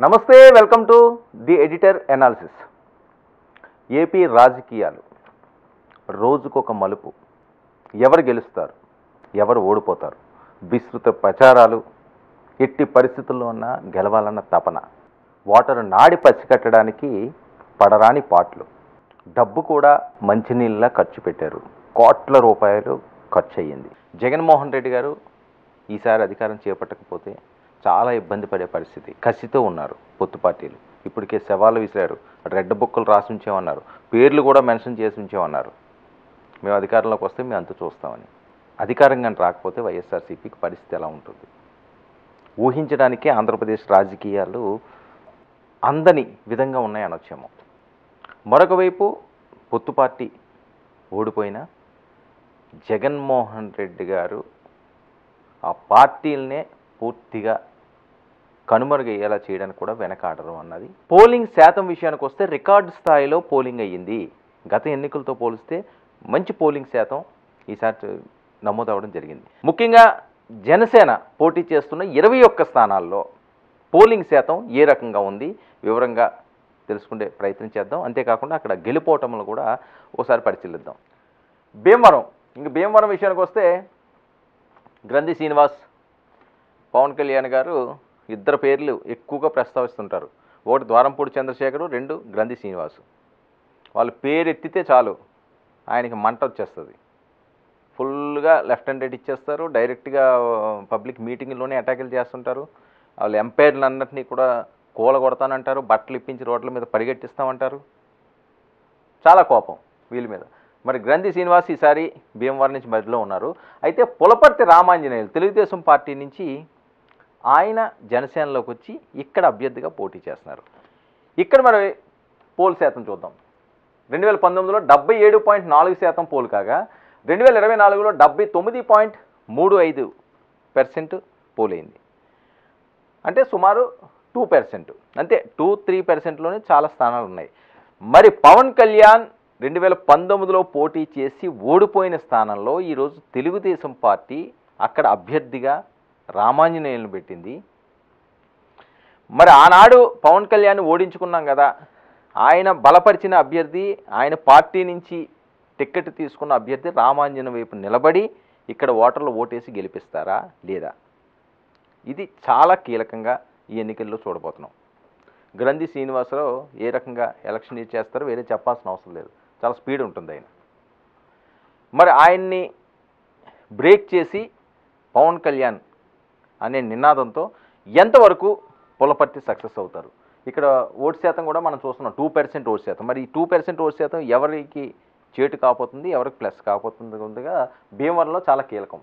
నమస్తే, welcome to the editor analysis. AP రాజకీయాలు రోజుకొక మలుపు. ఎవరు గెలుస్తారు, ఎవరు ఓడిపోతారు, విస్తృత ప్రచారాలు, ఎట్టి పరిస్థితుల్లో ఉన్న గెలవాలన్న తపన, ఓటరు నాడి పసికట్టడానికి పడరాని పాటలు, డబ్బు కూడా మంచినీళ్ళ ఖర్చు పెట్టారు. కోట్ల రూపాయలు ఖర్చు అయ్యింది. జగన్మోహన్ రెడ్డి గారు ఈసారి అధికారం చేపట్టకపోతే చాలా ఇబ్బంది పడే పరిస్థితి. కసితో ఉన్నారు పొత్తు పార్టీలు. ఇప్పటికే సవాళ్ళు విసిరారు. రెడ్ బుక్కులు రాసి ఉంచేమన్నారు, పేర్లు కూడా మెన్షన్ చేసి ఉంచేమన్నారు. మేము అధికారంలోకి వస్తే మేము అంత చూస్తామని. అధికారంగా రాకపోతే వైఎస్ఆర్సీపీకి పరిస్థితి ఎలా ఉంటుంది ఊహించడానికే ఆంధ్రప్రదేశ్ రాజకీయాలు అందని విధంగా ఉన్నాయి అనొచ్చేమో. మరొక వైపు పొత్తు పార్టీ ఓడిపోయినా జగన్మోహన్ రెడ్డి గారు ఆ పార్టీలనే పూర్తిగా కనుమరుగయ్యేలా చేయడానికి కూడా వెనకాడరు అన్నది. పోలింగ్ శాతం విషయానికి వస్తే రికార్డు స్థాయిలో పోలింగ్ అయ్యింది. గత ఎన్నికలతో పోలిస్తే మంచి పోలింగ్ శాతం ఈసారి నమోదవడం జరిగింది. ముఖ్యంగా జనసేన పోటీ చేస్తున్న 21 స్థానాల్లో పోలింగ్ శాతం ఏ రకంగా ఉంది వివరంగా తెలుసుకునే ప్రయత్నం చేద్దాం. అంతేకాకుండా అక్కడ గెలుపోవటంలో కూడా ఒకసారి పరిశీలిద్దాం. భీమవరం విషయానికి వస్తే గ్రంథి శ్రీనివాస్, పవన్ కళ్యాణ్ గారు ఇద్దరు పేర్లు ఎక్కువగా ప్రస్తావిస్తుంటారు. ఒకటి ద్వారంపూడి చంద్రశేఖరు, రెండు గ్రంథి శ్రీనివాసు. వాళ్ళు పేరు ఎత్తితే చాలు ఆయనకి మంట వచ్చేస్తుంది. ఫుల్గా లెఫ్ట్ అండ్ రైట్ ఇచ్చేస్తారు. డైరెక్ట్గా పబ్లిక్ మీటింగ్లోనే అటాకులు చేస్తుంటారు. వాళ్ళు ఎంపైర్లందరినీ కూడా కూలగొడతానంటారు, బట్టలు ఇప్పించి రోడ్ల మీద పరిగెట్టిస్తామంటారు. చాలా కోపం వీళ్ళ మీద. మరి గ్రంథి శ్రీనివాస్ ఈసారి భీమవరం నుంచి మధ్యలో ఉన్నారు. అయితే పులపర్తి రామాంజనేయులు తెలుగుదేశం పార్టీ నుంచి ఆయన జనసేనలోకి వచ్చి ఇక్కడ అభ్యర్థిగా పోటీ చేస్తున్నారు. ఇక్కడ మరి పోల్ శాతం చూద్దాం. 2019లో 77.4% పోలు కాగా 2024లో 79.35% పోలైంది. అంటే సుమారు 2%, అంతే 2-3%లోనే చాలా స్థానాలు ఉన్నాయి. మరి పవన్ కళ్యాణ్ 2019లో పోటీ చేసి ఓడిపోయిన స్థానంలో ఈరోజు తెలుగుదేశం పార్టీ అక్కడ అభ్యర్థిగా రామాంజనేయులను పెట్టింది. మరి ఆనాడు పవన్ కళ్యాణ్ ఓడించుకున్నాం కదా, ఆయన బలపరిచిన అభ్యర్థి, ఆయన పార్టీ నుంచి టిక్కెట్ తీసుకున్న అభ్యర్థి రామాంజనేయుల వైపు నిలబడి ఇక్కడ ఓటర్లు ఓటేసి గెలిపిస్తారా లేదా? ఇది చాలా కీలకంగా ఈ ఎన్నికల్లో చూడబోతున్నాం. గ్రంథి శ్రీనివాసరావు ఏ రకంగా ఎలక్షన్ చేస్తారో వేరే చెప్పాల్సిన అవసరం లేదు. చాలా స్పీడ్ ఉంటుంది ఆయన. మరి ఆయన్ని బ్రేక్ చేసి పవన్ కళ్యాణ్ అనే నినాదంతో ఎంతవరకు పులపర్తి సక్సెస్ అవుతారు? ఇక్కడ ఓటు శాతం కూడా మనం చూస్తున్నాం 2% ఓటు శాతం. మరి ఈ 2% ఓటు శాతం ఎవరికి చేటు కాకపోతుంది, ఎవరికి ప్లస్ కాకపోతుంది ఉందిగా భీమవరంలో చాలా కీలకం.